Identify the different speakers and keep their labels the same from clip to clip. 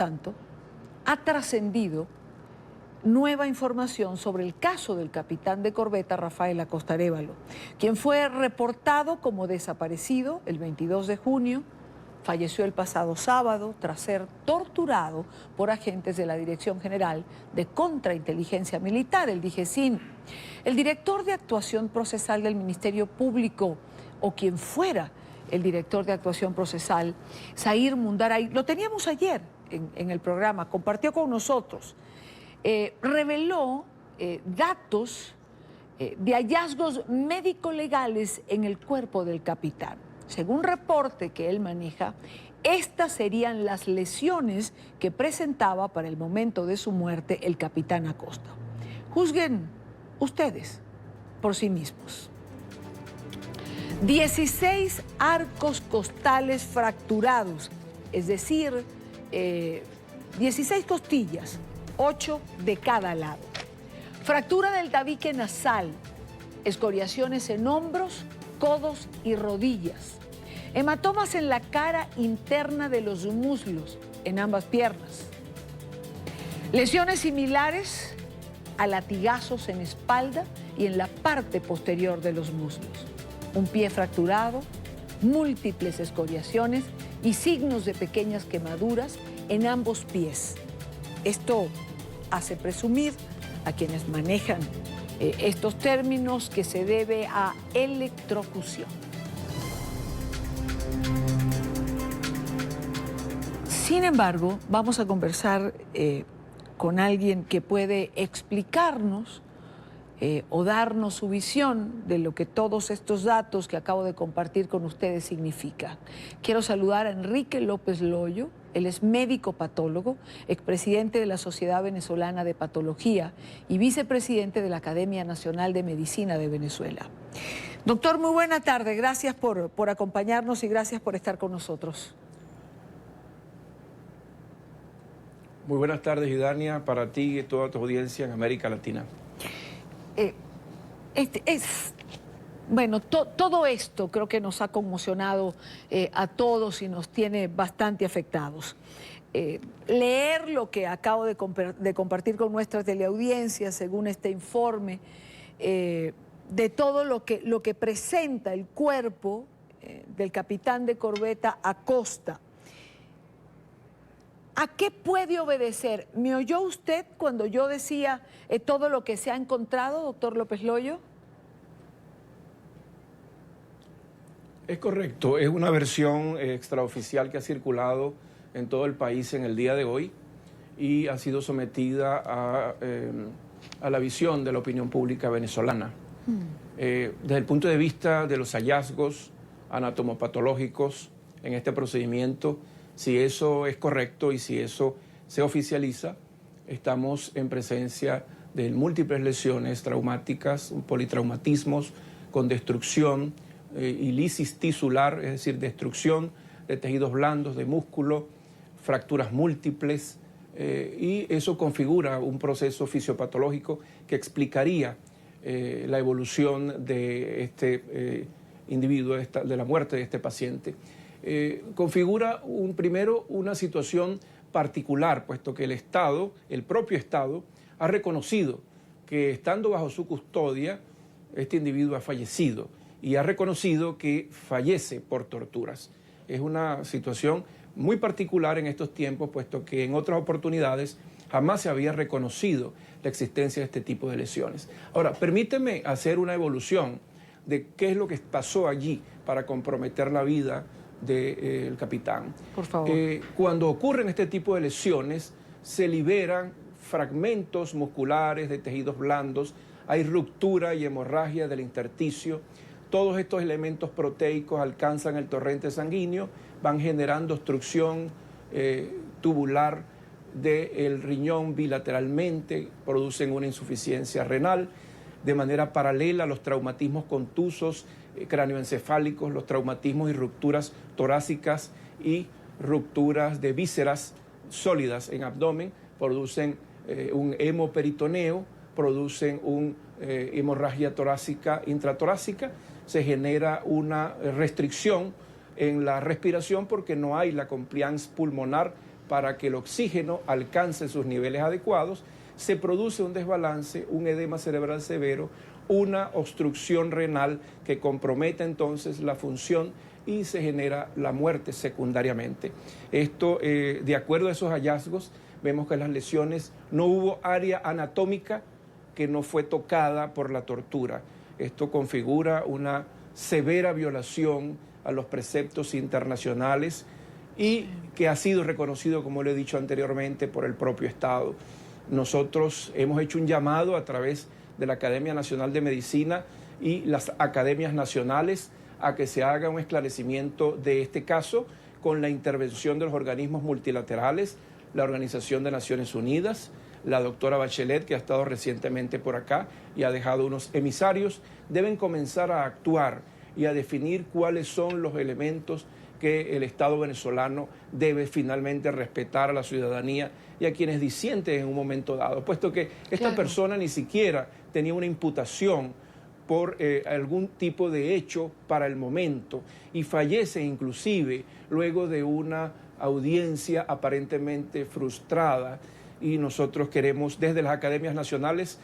Speaker 1: tanto, ha trascendido nueva información sobre el caso del capitán de corbeta Rafael Acosta Arévalo, quien fue reportado como desaparecido el 22 de junio, falleció el pasado sábado tras ser torturado por agentes de la Dirección General de Contrainteligencia Militar, el DIGESIM. El director de actuación procesal del Ministerio Público, o quien fuera el director de actuación procesal, Zair Mundaray, lo teníamos ayer en el programa, compartió con nosotros, reveló datos de hallazgos médico-legales en el cuerpo del capitán. Según reporte que él maneja, estas serían las lesiones que presentaba para el momento de su muerte el capitán Acosta. Juzguen ustedes por sí mismos. 16 arcos costales fracturados, es decir, 16 costillas, 8 de cada lado. Fractura del tabique nasal, escoriaciones en hombros, codos y rodillas. Hematomas en la cara interna de los muslos, en ambas piernas. Lesiones similares a latigazos en espalda y en la parte posterior de los muslos. Un pie fracturado, múltiples escoriaciones y signos de pequeñas quemaduras en ambos pies. Esto hace presumir a quienes manejan estos términos que se debe a electrocución. Sin embargo, vamos a conversar con alguien que puede explicarnos o darnos su visión de lo que todos estos datos que acabo de compartir con ustedes significan. Quiero saludar a Enrique López Loyo. Él es médico patólogo, expresidente de la Sociedad Venezolana de Patología y vicepresidente de la Academia Nacional de Medicina de Venezuela. Doctor, muy buena tarde. Gracias por acompañarnos y gracias por estar con nosotros.
Speaker 2: Muy buenas tardes, Idania, para ti y toda tu audiencia en América Latina.
Speaker 1: Todo esto creo que nos ha conmocionado a todos y nos tiene bastante afectados. Leer lo que acabo de compartir con nuestra teleaudiencia, según este informe, de todo lo que presenta el cuerpo del capitán de corbeta Acosta. ¿A qué puede obedecer? ¿Me oyó usted cuando yo decía todo lo que se ha encontrado, doctor López Loyo?
Speaker 2: Es correcto, es una versión extraoficial que ha circulado en todo el país en el día de hoy y ha sido sometida a la visión de la opinión pública venezolana. Desde el punto de vista de los hallazgos anatomopatológicos en este procedimiento, si eso es correcto y si eso se oficializa, estamos en presencia de múltiples lesiones traumáticas, politraumatismos con destrucción y lisis tisular, es decir, destrucción de tejidos blandos, de músculo, fracturas múltiples, y eso configura un proceso fisiopatológico que explicaría la evolución de este individuo, de la muerte de este paciente. Configura primero una situación particular, puesto que el Estado, el propio Estado, ha reconocido que estando bajo su custodia, este individuo ha fallecido y ha reconocido que fallece por torturas. Es una situación muy particular en estos tiempos, puesto que en otras oportunidades jamás se había reconocido la existencia de este tipo de lesiones. Ahora, permíteme hacer una evolución de qué es lo que pasó allí para comprometer la vida del capitán.
Speaker 1: Por favor.
Speaker 2: Cuando ocurren este tipo de lesiones, se liberan fragmentos musculares de tejidos blandos, hay ruptura y hemorragia del intersticio. Todos estos elementos proteicos alcanzan el torrente sanguíneo, van generando obstrucción tubular del riñón bilateralmente, producen una insuficiencia renal. De manera paralela, los traumatismos contusos cráneoencefálicos, los traumatismos y rupturas torácicas y rupturas de vísceras sólidas en abdomen producen un hemoperitoneo, producen una hemorragia torácica intratorácica, se genera una restricción en la respiración porque no hay la compliance pulmonar para que el oxígeno alcance sus niveles adecuados, se produce un desbalance, un edema cerebral severo, una obstrucción renal que compromete entonces la función y se genera la muerte secundariamente. Esto, de acuerdo a esos hallazgos, vemos que las lesiones, no hubo área anatómica que no fue tocada por la tortura. Esto configura una severa violación a los preceptos internacionales y que ha sido reconocido, como le he dicho anteriormente, por el propio Estado. Nosotros hemos hecho un llamado a través de la Academia Nacional de Medicina y las academias nacionales a que se haga un esclarecimiento de este caso con la intervención de los organismos multilaterales, la Organización de Naciones Unidas, la doctora Bachelet, que ha estado recientemente por acá y ha dejado unos emisarios, deben comenzar a actuar y a definir cuáles son los elementos que el Estado venezolano debe finalmente respetar a la ciudadanía y a quienes disienten en un momento dado, puesto que esta persona ni siquiera tenía una imputación por algún tipo de hecho para el momento y fallece inclusive luego de una audiencia aparentemente frustrada, y nosotros queremos desde las academias nacionales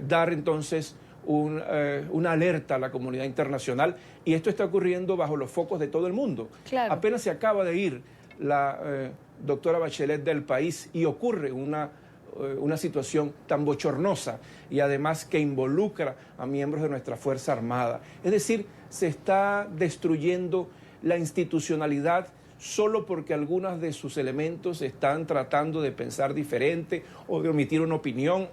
Speaker 2: dar entonces una alerta a la comunidad internacional, y esto está ocurriendo bajo los focos de todo el mundo.
Speaker 1: Claro.
Speaker 2: Apenas se acaba de ir la doctora Bachelet del país y ocurre una situación tan bochornosa y además que involucra a miembros de nuestra Fuerza Armada. Es decir, se está destruyendo la institucionalidad solo porque algunos de sus elementos están tratando de pensar diferente o de omitir una opinión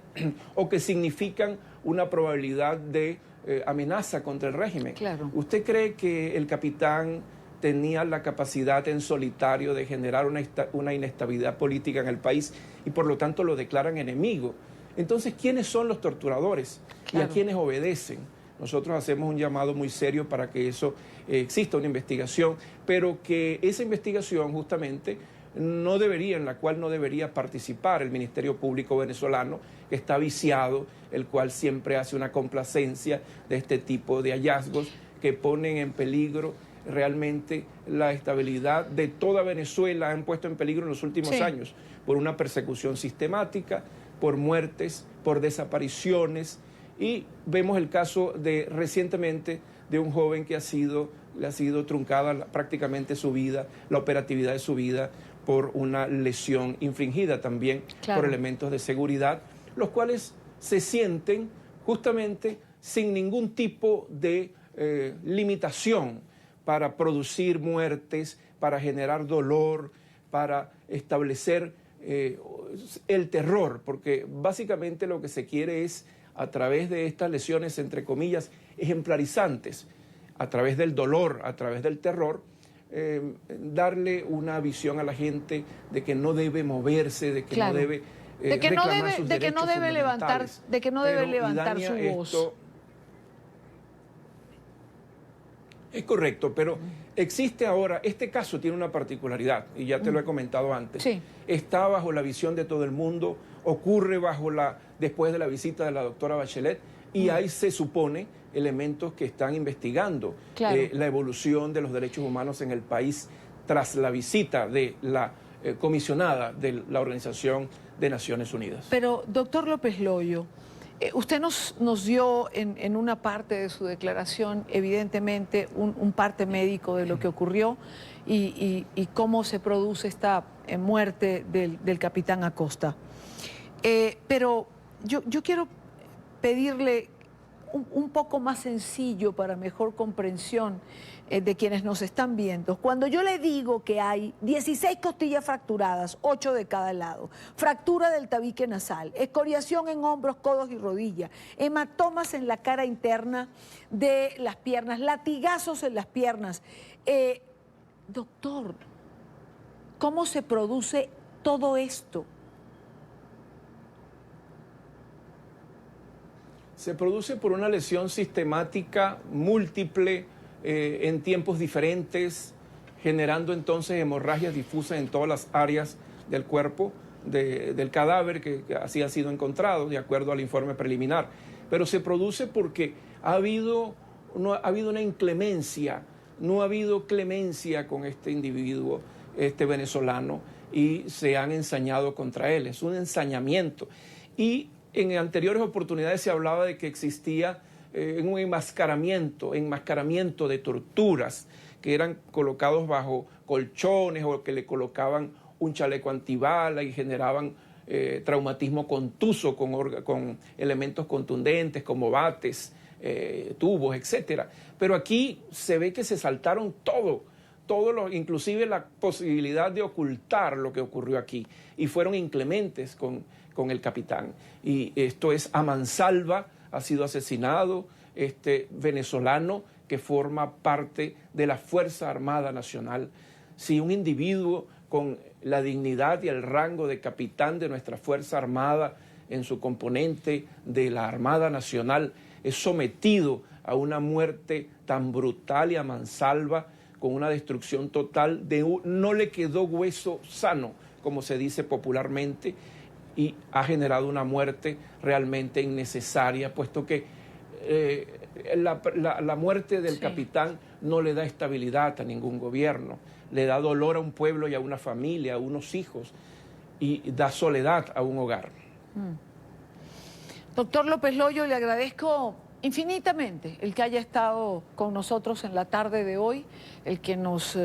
Speaker 2: o que significan una probabilidad de amenaza contra el régimen.
Speaker 1: Claro.
Speaker 2: ¿Usted cree que el capitán tenía la capacidad en solitario de generar una inestabilidad política en el país y por lo tanto lo declaran enemigo? Entonces, ¿quiénes son los torturadores?
Speaker 1: Claro.
Speaker 2: ¿Y a quiénes obedecen? Nosotros hacemos un llamado muy serio para que eso exista una investigación, pero que esa investigación justamente en la cual no debería participar el Ministerio Público venezolano, que está viciado, el cual siempre hace una complacencia de este tipo de hallazgos que ponen en peligro realmente la estabilidad de toda Venezuela, han puesto en peligro en los últimos años por una persecución sistemática, por muertes, por desapariciones, y vemos el caso de recientemente de un joven que le ha sido truncada prácticamente su vida, la operatividad de su vida, por una lesión infringida también por elementos de seguridad, los cuales se sienten justamente sin ningún tipo de limitación para producir muertes, para generar dolor, para establecer el terror, porque básicamente lo que se quiere es, a través de estas lesiones, entre comillas, ejemplarizantes, a través del dolor, a través del terror, darle una visión a la gente de que no debe moverse, de que no debe reclamar sus derechos fundamentales.
Speaker 1: De que no debe levantar su voz.
Speaker 2: Es correcto, pero existe ahora, este caso tiene una particularidad, y ya te lo he comentado antes.
Speaker 1: Sí.
Speaker 2: Está bajo la visión de todo el mundo, ocurre después de la visita de la doctora Bachelet, y ahí se supone elementos que están investigando la evolución de los derechos humanos en el país tras la visita de la comisionada de la Organización de Naciones Unidas.
Speaker 1: Pero, doctor López Loyo, usted nos dio en una parte de su declaración, evidentemente, un parte médico de lo que ocurrió y cómo se produce esta muerte del capitán Acosta. Pero yo quiero pedirle un poco más sencillo para mejor comprensión de quienes nos están viendo. Cuando yo le digo que hay 16 costillas fracturadas, 8 de cada lado, fractura del tabique nasal, escoriación en hombros, codos y rodillas, hematomas en la cara interna de las piernas, latigazos en las piernas. Doctor, ¿cómo se produce todo esto?
Speaker 2: Se produce por una lesión sistemática, múltiple, en tiempos diferentes, generando entonces hemorragias difusas en todas las áreas del cuerpo del cadáver que así ha sido encontrado, de acuerdo al informe preliminar. Pero se produce porque ha habido una inclemencia, no ha habido clemencia con este individuo, este venezolano, y se han ensañado contra él. Es un ensañamiento. Y en anteriores oportunidades se hablaba de que existía un enmascaramiento de torturas que eran colocados bajo colchones o que le colocaban un chaleco antibala y generaban traumatismo contuso con elementos contundentes como bates, tubos, etcétera. Pero aquí se ve que se saltaron inclusive la posibilidad de ocultar lo que ocurrió aquí, y fueron inclementes con el capitán. Y esto es a mansalva, ha sido asesinado este venezolano que forma parte de la Fuerza Armada Nacional. Si un individuo con la dignidad y el rango de capitán de nuestra Fuerza Armada en su componente de la Armada Nacional es sometido a una muerte tan brutal y a mansalva, con una destrucción total, no le quedó hueso sano, como se dice popularmente, y ha generado una muerte realmente innecesaria, puesto que la muerte del capitán no le da estabilidad a ningún gobierno, le da dolor a un pueblo y a una familia, a unos hijos, y da soledad a un hogar.
Speaker 1: Doctor López Loyo, le agradezco infinitamente el que haya estado con nosotros en la tarde de hoy, el que nos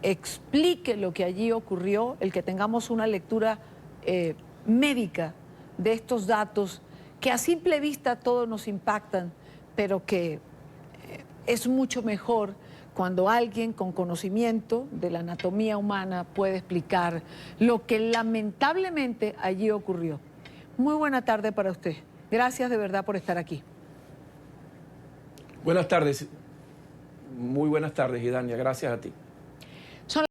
Speaker 1: explique lo que allí ocurrió, el que tengamos una lectura médica de estos datos que a simple vista todos nos impactan, pero que es mucho mejor cuando alguien con conocimiento de la anatomía humana puede explicar lo que lamentablemente allí ocurrió. Muy buena tarde para usted. Gracias de verdad por estar aquí.
Speaker 2: Buenas tardes. Muy buenas tardes, Idania. Gracias a ti.